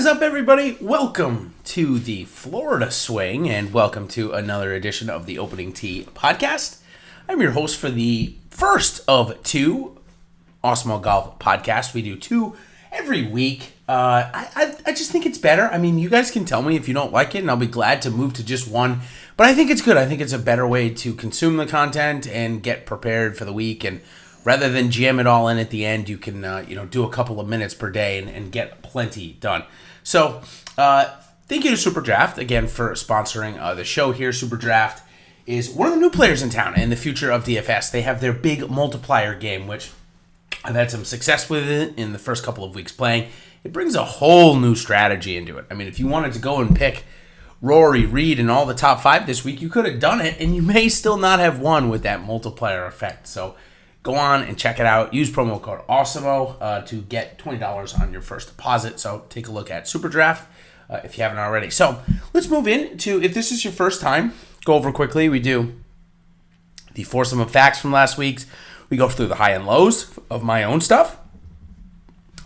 is up, everybody? Welcome to the Florida Swing, and welcome to another edition of the Opening Tee podcast. I'm your host for the first of two Awesemo Golf podcasts. We do two every week. I just think it's better. I mean, you guys can tell me if you don't like it, and I'll be glad to move to just one. But I think it's good. I think it's a better way to consume the content and get prepared for the week. And rather than jam it all in at the end, you can do a couple of minutes per day and get plenty done. So thank you to Super Draft again for sponsoring the show here. Super Draft is one of the new players in town and the future of DFS. They have their big multiplier game, which I've had some success with it in the first couple of weeks playing. It brings a whole new strategy into it. I mean, if you wanted to go and pick Rory, Reed, and all the top five this week, you could have done it, and you may still not have won with that multiplier effect. So go on and check it out. Use promo code AWESEMO to get $20 on your first deposit. So take a look at Super Draft if you haven't already. So let's move into, if this is your first time, go over quickly. We do the foursome of facts from last week's. We go through the high and lows of my own stuff.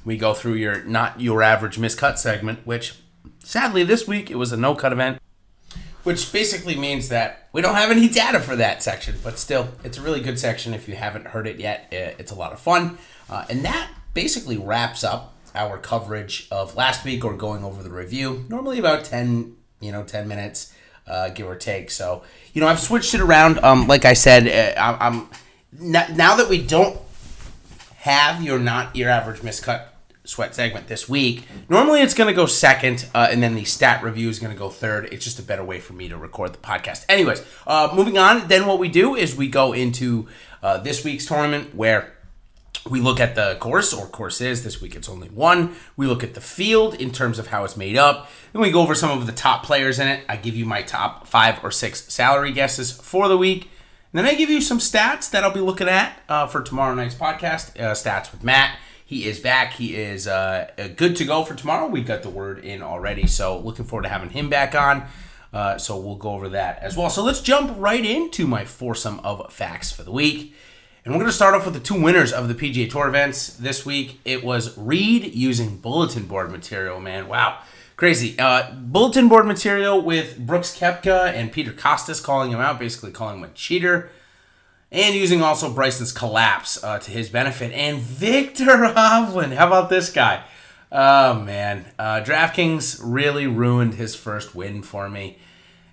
We go through your not your average miscut segment, which sadly this week it was a no-cut event, which basically means that we don't have any data for that section, but still, it's a really good section. If you haven't heard it yet, it's a lot of fun. And that basically wraps up our coverage of last week, or going over the review. Normally about 10 minutes, give or take. So, I've switched it around. Like I said, I'm now that we don't have your not your average miscut sweat segment this week, normally it's going to go second, and then the stat review is going to go third. It's just a better way for me to record the podcast. Anyways, moving on, then what we do is we go into this week's tournament, where we look at the course, or courses. This week it's only one. We look at the field in terms of how it's made up. Then we go over some of the top players in it. I give you my top 5 or 6 salary guesses for the week. And then I give you some stats that I'll be looking at for tomorrow night's podcast. Stats with Matt. He is back. He is good to go for tomorrow. We got the word in already, so looking forward to having him back on. So we'll go over that as well. So let's jump right into my foursome of facts for the week. And we're going to start off with the two winners of the PGA Tour events this week. It was Reed using bulletin board material, man. Wow. Crazy. Bulletin board material with Brooks Koepka and Peter Kostis calling him out, basically calling him a cheater. And using also Bryson's collapse to his benefit. And Victor Hovland, how about this guy? Oh, man. DraftKings really ruined his first win for me.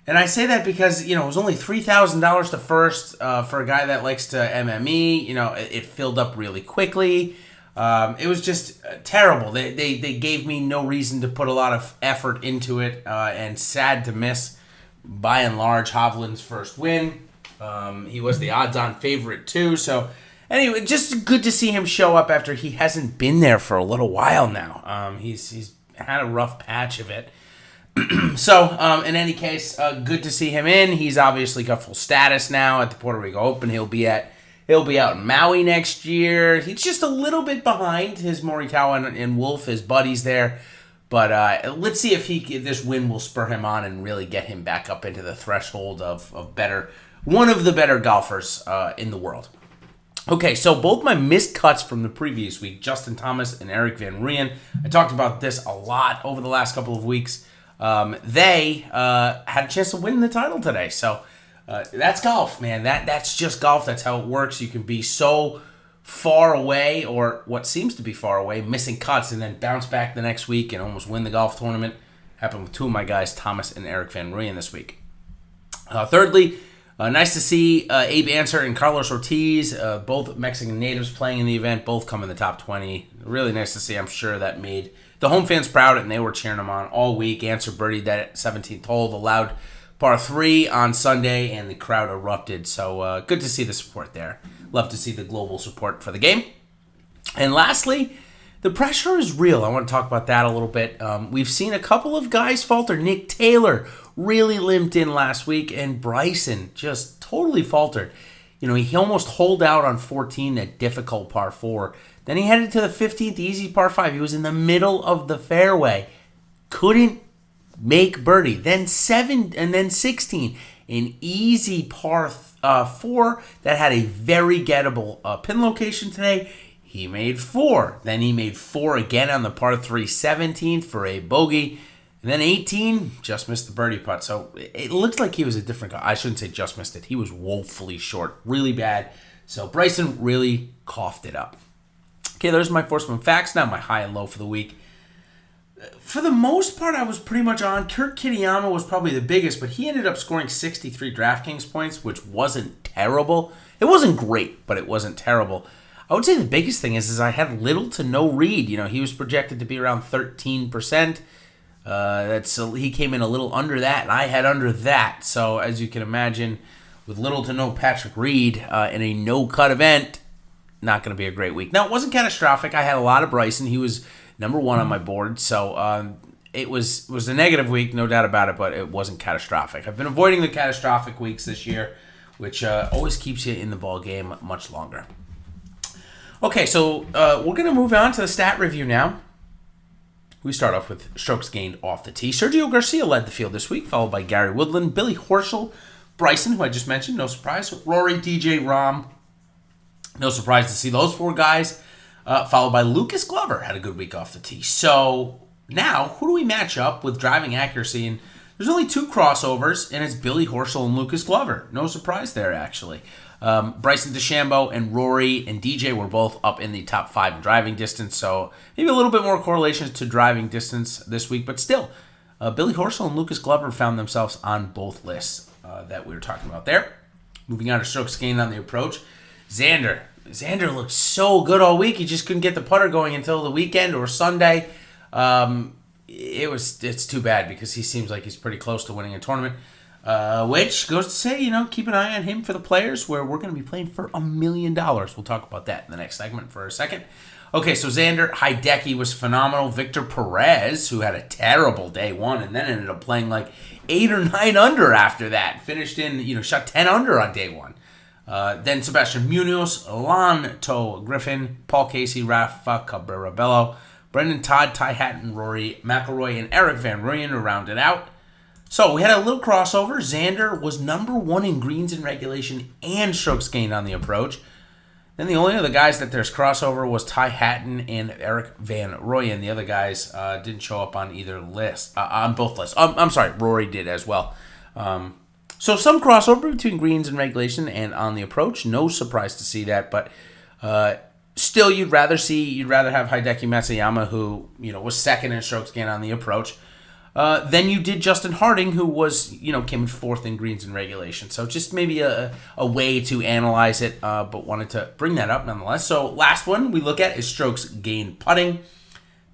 And I say that because, it was only $3,000 to first for a guy that likes to MME. It filled up really quickly. It was just terrible. They gave me no reason to put a lot of effort into it, and sad to miss, by and large, Hovland's first win. He was the odds-on favorite, too. So, anyway, just good to see him show up after he hasn't been there for a little while now. He's had a rough patch of it. So, in any case, good to see him in. He's obviously got full status now at the Puerto Rico Open. He'll be out in Maui next year. He's just a little bit behind his Morikawa and Wolf, his buddies there. But let's see if this win will spur him on and really get him back up into the threshold of one of the better golfers in the world. Okay, so both my missed cuts from the previous week, Justin Thomas and Eric Van Rooyen, I talked about this a lot over the last couple of weeks. They had a chance to win the title today. So that's golf, man. That's just golf. That's how it works. You can be so far away, or what seems to be far away, missing cuts, and then bounce back the next week and almost win the golf tournament. Happened with two of my guys, Thomas and Eric Van Rooyen, this week. Thirdly, nice to see Abe Answer and Carlos Ortiz, both Mexican natives playing in the event, both come in the top 20. Really nice to see. I'm sure that made the home fans proud, and they were cheering them on all week. Answer birdied that 17th hole, the loud par 3 on Sunday, and the crowd erupted. So good to see the support there. Love to see the global support for the game. And lastly, the pressure is real. I want to talk about that a little bit. We've seen a couple of guys falter. Nick Taylor really limped in last week, and Bryson just totally faltered. He almost holed out on 14, that difficult par 4. Then he headed to the 15th, easy par 5. He was in the middle of the fairway. Couldn't make birdie. Then 7 and then 16. An easy par 4 that had a very gettable pin location today. He made 4. Then he made 4 again on the par 3 17th for a bogey. And then 18, just missed the birdie putt. So it looked like he was a different guy. I shouldn't say just missed it. He was woefully short. Really bad. So Bryson really coughed it up. Okay, there's my Forceman facts. Now my high and low for the week. For the most part, I was pretty much on. Kurt Kitayama was probably the biggest, but he ended up scoring 63 DraftKings points, which wasn't terrible. It wasn't great, but it wasn't terrible. I would say the biggest thing is I had little to no Reed. He was projected to be around 13%. He came in a little under that, and I had under that. So as you can imagine, with little to no Patrick Reed in a no-cut event, not going to be a great week. Now, it wasn't catastrophic. I had a lot of Bryson. He was number 1 on my board, so it was a negative week, no doubt about it, but it wasn't catastrophic. I've been avoiding the catastrophic weeks this year, which always keeps you in the ball game much longer. Okay, so we're going to move on to the stat review now. We start off with strokes gained off the tee. Sergio Garcia led the field this week, followed by Gary Woodland, Billy Horschel, Bryson, who I just mentioned, no surprise, Rory, DJ, Rahm. No surprise to see those 4 guys. Followed by Lucas Glover, had a good week off the tee. So now, who do we match up with driving accuracy? And there's only 2 crossovers, and it's Billy Horschel and Lucas Glover. No surprise there, actually. Bryson DeChambeau and Rory and DJ were both up in the top 5 in driving distance, so maybe a little bit more correlation to driving distance this week, but still, Billy Horschel and Lucas Glover found themselves on both lists that we were talking about there. Moving on to strokes gained on the approach. Xander looked so good all week. He just couldn't get the putter going until the weekend or Sunday. It's too bad because he seems like he's pretty close to winning a tournament. Which goes to say, keep an eye on him for the players where we're going to be playing for $1 million. We'll talk about that in the next segment for a second. Okay, so Xander, Hideki was phenomenal. Victor Perez, who had a terrible day 1 and then ended up playing like 8 or 9 under after that. Finished in, shot 10 under on day 1. Then Sebastian Munoz, Lanto Griffin, Paul Casey, Rafa Cabrera Bello, Brendan Todd, Ty Hatton, Rory McIlroy, and Eric Van Rooyen to round it out. So we had a little crossover. Xander was number 1 in greens in regulation and strokes gained on the approach. Then the only other guys that there's crossover was Ty Hatton and Eric Van Rooyen. The other guys didn't show up on either list, on both lists. I'm sorry, Rory did as well. So some crossover between greens and regulation and on the approach. No surprise to see that, but still you'd rather have Hideki Matsuyama, who was second in strokes gained on the approach. Then you did Justin Harding, who was, came in 4th in greens and regulation. So just maybe a way to analyze it, but wanted to bring that up nonetheless. So last one we look at is strokes gained putting.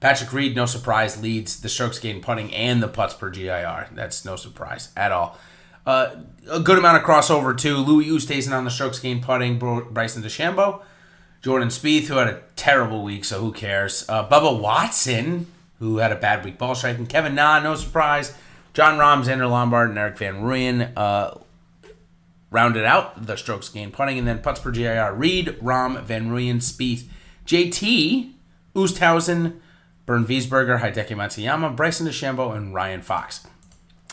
Patrick Reed, no surprise, leads the strokes gained putting and the putts per GIR. That's no surprise at all. A good amount of crossover too. Louis Oosthuizen on the strokes gained putting, Bryson DeChambeau. Jordan Spieth, who had a terrible week, so who cares? Bubba Watson, who had a bad week ball striking. Kevin Na, no surprise. John Rahm, Xander Lombard, and Eric Van Rooyen rounded out the strokes gained putting. And then putts per GIR, Reed, Rahm, Van Rooyen, Spieth, JT, Oosthuizen, Bernd Wiesberger, Hideki Matsuyama, Bryson DeChambeau, and Ryan Fox.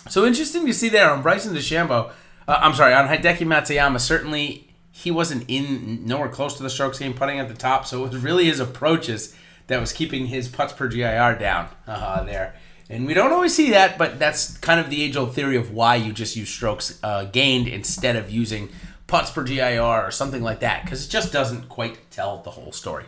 So interesting to see there on Bryson DeChambeau. On Hideki Matsuyama. Certainly, he wasn't nowhere close to the strokes gained putting at the top, so it was really his approaches that was keeping his putts per GIR down there. And we don't always see that, but that's kind of the age-old theory of why you just use strokes gained instead of using putts per GIR or something like that, because it just doesn't quite tell the whole story.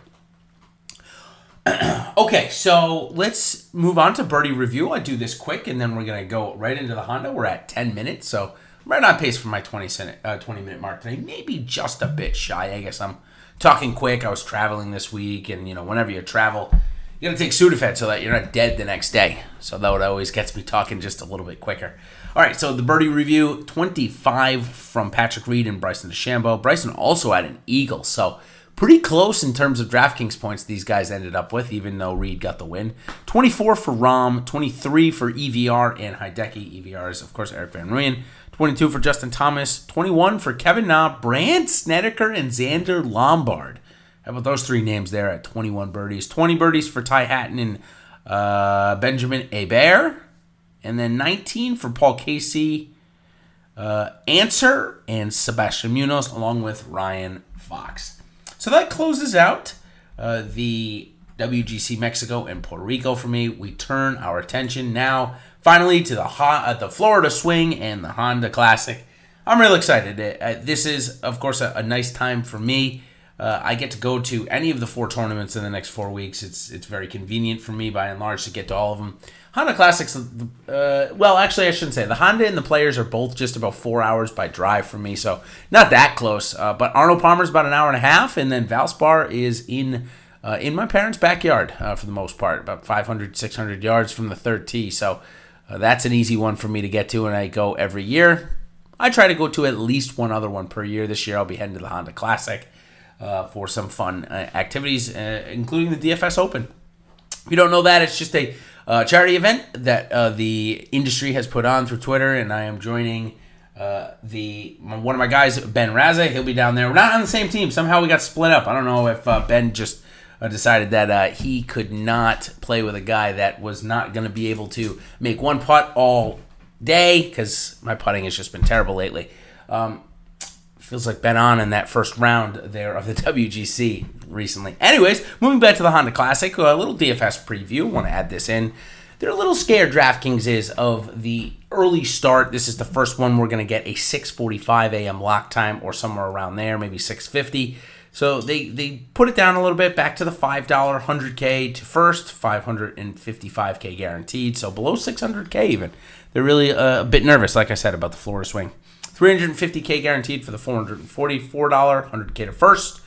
Okay, so let's move on to birdie review. I do this quick, and then we're going to go right into the Honda. We're at 10 minutes, so I'm right on pace for my 20-minute mark today. Maybe just a bit shy. I guess I'm talking quick. I was traveling this week, and whenever you travel, you got to take Sudafed so that you're not dead the next day. So that always gets me talking just a little bit quicker. All right, so the birdie review, 25 from Patrick Reed and Bryson DeChambeau. Bryson also had an eagle, so pretty close in terms of DraftKings points these guys ended up with, even though Reed got the win. 24 for Rahm, 23 for EVR and Hideki. EVR is, of course, Eric Van Rooyen. 22 for Justin Thomas. 21 for Kevin Na, Brandt Snedeker, and Xander Lombard. How about those 3 names there at 21 birdies? 20 birdies for Ty Hatton and Benjamin Hebert. And then 19 for Paul Casey, Answer, and Sebastian Munoz, along with Ryan Fox. So that closes out the WGC Mexico and Puerto Rico for me. We turn our attention now finally to the Florida Swing and the Honda Classic. I'm real excited. This is, of course, a nice time for me. I get to go to any of the 4 tournaments in the next 4 weeks. It's very convenient for me, by and large, to get to all of them. Honda Classics, well, actually, I shouldn't say. The Honda and the Players are both just about 4 hours by drive for me, so not that close. But Arnold Palmer's about an hour and a half, and then Valspar is in my parents' backyard for the most part, about 500, 600 yards from the third tee. So that's an easy one for me to get to, and I go every year. I try to go to at least one other one per year. This year I'll be heading to the Honda Classic for some fun activities, including the DFS Open. If you don't know that, it's just a charity event that the industry has put on through Twitter, and I am joining one of my guys, Ben Raza. He'll be down there. We're not on the same team. Somehow we got split up. I don't know if Ben just decided that he could not play with a guy that was not going to be able to make one putt all day, because my putting has just been terrible lately. Feels like been on in that first round there of the WGC recently. Anyways, moving back to the Honda Classic, a little DFS preview. I want to add this in. They're a little scared, DraftKings is, of the early start. This is the first one we're going to get a 6:45 a.m. lock time, or somewhere around there, maybe 6:50. So they put it down a little bit, back to the $5 100K to first, $555K guaranteed, so below $600K even. They're really a bit nervous, like I said, about the Florida Swing. $350K guaranteed for the $444, $100K to first,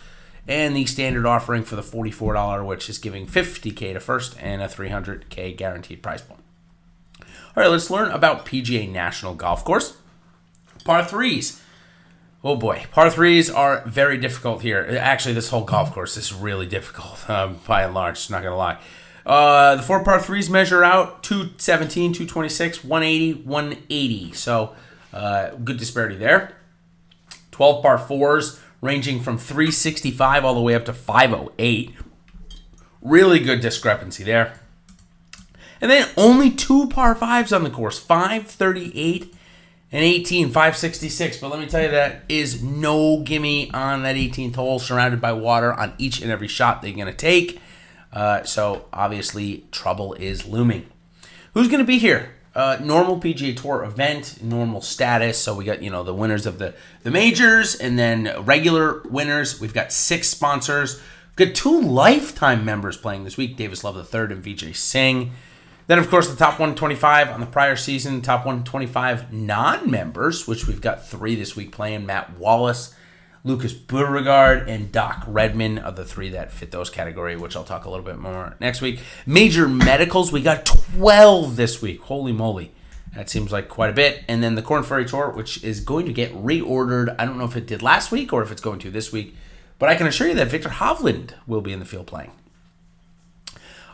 and the standard offering for the $44, which is giving $50K to first and a $300K guaranteed prize pool. All right, let's learn about PGA National Golf Course. Par 3s. Oh boy, par 3s are very difficult here. Actually, this whole golf course is really difficult, by and large, not going to lie. The 4 par 3s measure out 217, 226, 180, 180. So, good disparity there. 12 par 4s ranging from 365 all the way up to 508. Really good discrepancy there. And then only 2 par 5s on the course, 538 and 18, 566. But let me tell you, that is no gimme on that 18th hole, surrounded by water on each and every shot they're going to take. So obviously trouble is looming. Who's going to be here? Normal PGA Tour event, normal status. So we got, the winners of the majors, and then regular winners. We've got 6 sponsors. We've got 2 lifetime members playing this week, Davis Love III and Vijay Singh. Then, of course, the top 125 on the prior season, top 125 non-members, which we've got 3 this week playing. Matt Wallace, Lucas Beauregard, and Doc Redman are the 3 that fit those category, which I'll talk a little bit more next week. Major medicals, we got 12 this week. Holy moly. That seems like quite a bit. And then the Corn Ferry Tour, which is going to get reordered. I don't know if it did last week or if it's going to this week, but I can assure you that Victor Hovland will be in the field playing.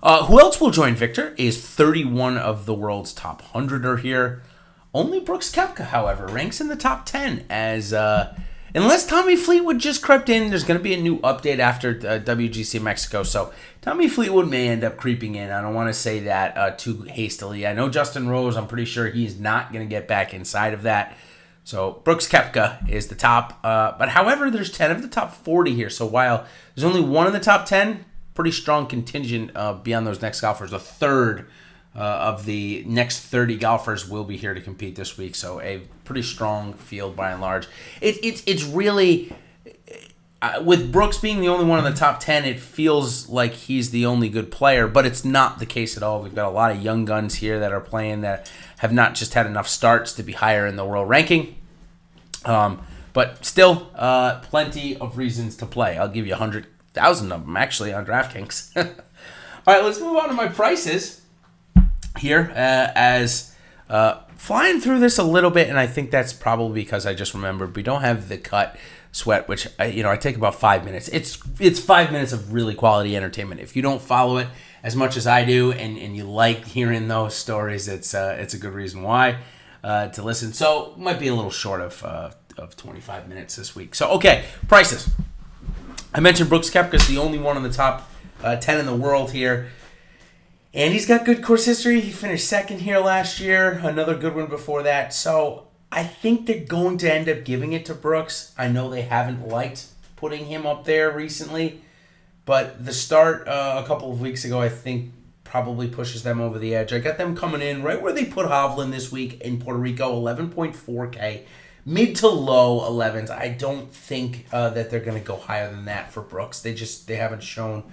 Who else will join Victor is 31 of the world's top 100 are here. Only Brooks Koepka, however, ranks in the top 10 as... unless Tommy Fleetwood just crept in, there's going to be a new update after WGC Mexico. So Tommy Fleetwood may end up creeping in. I don't want to say that too hastily. I know Justin Rose, I'm pretty sure he's not going to get back inside of that. So Brooks Koepka is the top. But however, there's 10 of the top 40 here. So while there's only 1 in the top 10, pretty strong contingent beyond those next golfers. A third of the next 30 golfers will be here to compete this week, so a pretty strong field by and large. It's really, with Brooks being the only one in the top 10, it feels like he's the only good player, but it's not the case at all. We've got a lot of young guns here that are playing that have not just had enough starts to be higher in the world ranking, but still plenty of reasons to play. I'll give you 100,000 of them, actually, on DraftKings. All right, let's move on to my prices here, as flying through this a little bit, and I think that's probably because I just remembered we don't have the cut sweat, which I take about 5 minutes. It's 5 minutes of really quality entertainment. If you don't follow it as much as I do, and you like hearing those stories, it's a good reason why to listen. So might be a little short of 25 minutes this week. So okay, prices. I mentioned Brooks Koepka's the only one in the top 10 in the world here. And he's got good course history. He finished second here last year. Another good one before that. So I think they're going to end up giving it to Brooks. I know they haven't liked putting him up there recently. But the start a couple of weeks ago, I think, probably pushes them over the edge. I got them coming in right where they put Hovland this week in Puerto Rico, 11.4K. Mid to low 11s. I don't think that they're going to go higher than that for Brooks. They haven't shown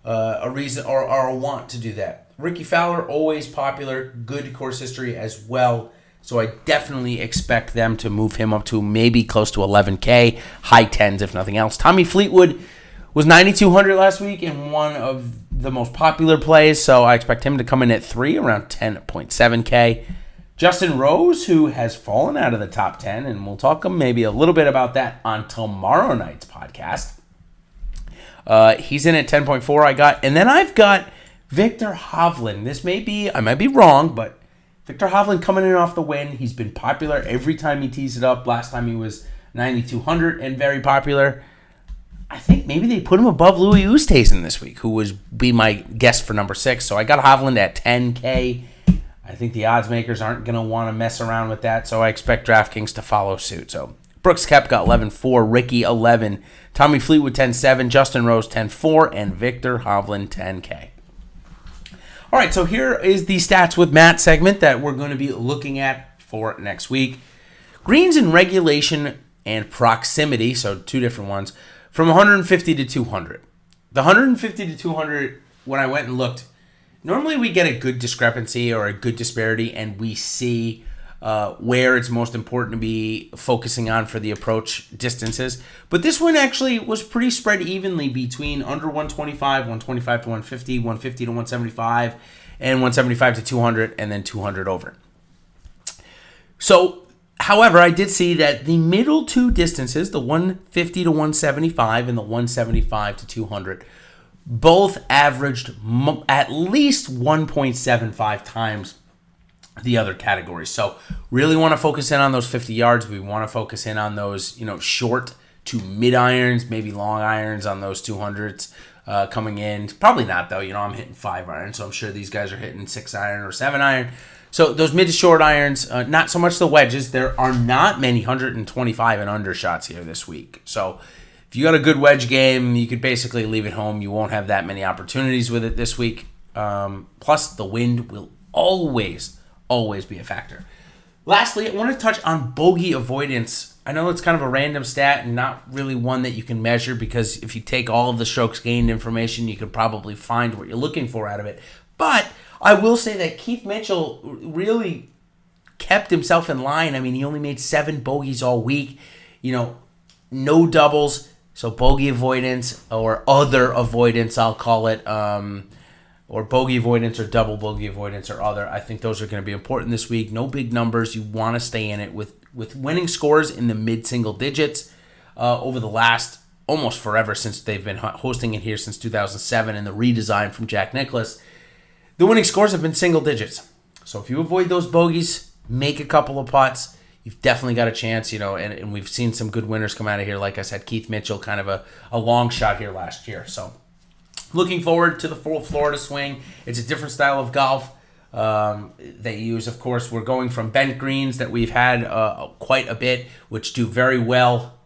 a reason or a want to do that. Ricky Fowler, always popular, good course history as well. So I definitely expect them to move him up to maybe close to 11K, high 10s if nothing else. Tommy Fleetwood was 9,200 last week in one of the most popular plays, so I expect him to come in at 3, around 10.7K. Justin Rose, who has fallen out of the top 10, and we'll talk maybe a little bit about that on tomorrow night's podcast. He's in at 10.4 I got. And then I've got Victor Hovland. I might be wrong, but Victor Hovland coming in off the win. He's been popular every time he tees it up. Last time he was 9,200 and very popular. I think maybe they put him above Louis Oosthuizen this week, who would be my guess for number 6. So I got Hovland at 10K. I think the odds makers aren't going to want to mess around with that, so I expect DraftKings to follow suit. So Brooks Koepka got 11.4, Ricky 11, Tommy Fleetwood 10.7, Justin Rose 10.4, and Victor Hovland 10K. All right, so here is the Stats with Matt segment that we're going to be looking at for next week. Greens in regulation and proximity, so two different ones, from 150 to 200. The 150 to 200, when I went and looked, normally we get a good discrepancy or a good disparity, and we see where it's most important to be focusing on for the approach distances. But this one actually was pretty spread evenly between under 125, 125 to 150, 150 to 175, and 175 to 200, and then 200 over. So, however, I did see that the middle two distances, the 150 to 175 and the 175 to 200, both averaged at least 1.75 times the other categories. So really want to focus in on those 50 yards. We want to focus in on those, short to mid irons, maybe long irons on those 200s coming in. Probably not though. I'm hitting 5 iron, so I'm sure these guys are hitting 6 iron or 7 iron. So those mid to short irons, not so much the wedges. There are not many 125 and under shots here this week. So if you got a good wedge game, you could basically leave it home. You won't have that many opportunities with it this week. Plus, the wind will always be a factor. Lastly, I want to touch on bogey avoidance. I know it's kind of a random stat and not really one that you can measure, because if you take all of the strokes gained information, you could probably find what you're looking for out of it. But I will say that Keith Mitchell really kept himself in line. I mean, he only made 7 bogeys all week. No doubles. So bogey avoidance or other avoidance, I'll call it, or bogey avoidance or double bogey avoidance or other. I think those are going to be important this week. No big numbers. You want to stay in it with winning scores in the mid-single digits over the last almost forever, since they've been hosting it here since 2007 and the redesign from Jack Nicklaus. The winning scores have been single digits. So if you avoid those bogeys, make a couple of putts, you've definitely got a chance, and we've seen some good winners come out of here. Like I said, Keith Mitchell, kind of a long shot here last year. So looking forward to the full Florida swing. It's a different style of golf they use. Of course, we're going from bent greens that we've had quite a bit, which do very well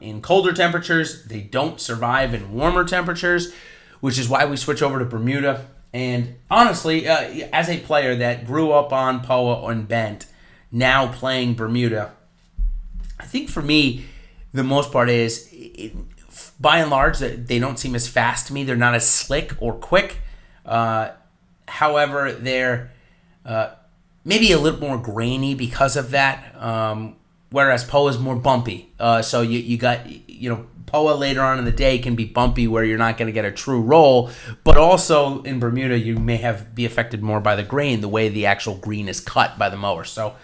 in colder temperatures. They don't survive in warmer temperatures, which is why we switch over to Bermuda. And honestly, as a player that grew up on POA and bent, now playing Bermuda, I think for me, the most part is, by and large, they don't seem as fast to me. They're not as slick or quick. However, they're maybe a little more grainy because of that, whereas POA is more bumpy. So you got, POA later on in the day can be bumpy where you're not going to get a true roll, but also in Bermuda, you may be affected more by the grain, the way the actual green is cut by the mower. So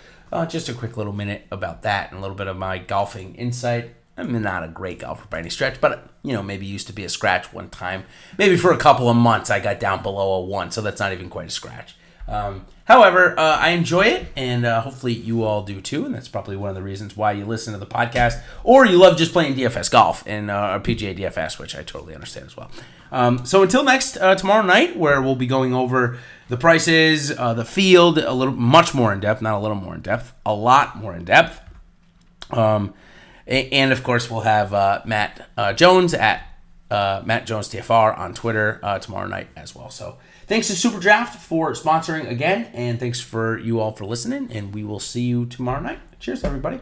just a quick little minute about that and a little bit of my golfing insight. I'm not a great golfer by any stretch, but, maybe used to be a scratch one time. Maybe for a couple of months I got down below a 1, so that's not even quite a scratch. However, I enjoy it, and hopefully you all do too, and that's probably one of the reasons why you listen to the podcast, or you love just playing DFS golf and PGA DFS, which I totally understand as well. So until tomorrow night, where we'll be going over the prices, the field, a lot more in depth. And of course, we'll have Matt Jones at Matt Jones TFR on Twitter tomorrow night as well. So thanks to Super Draft for sponsoring again, and thanks for you all for listening, and we will see you tomorrow night. Cheers, everybody.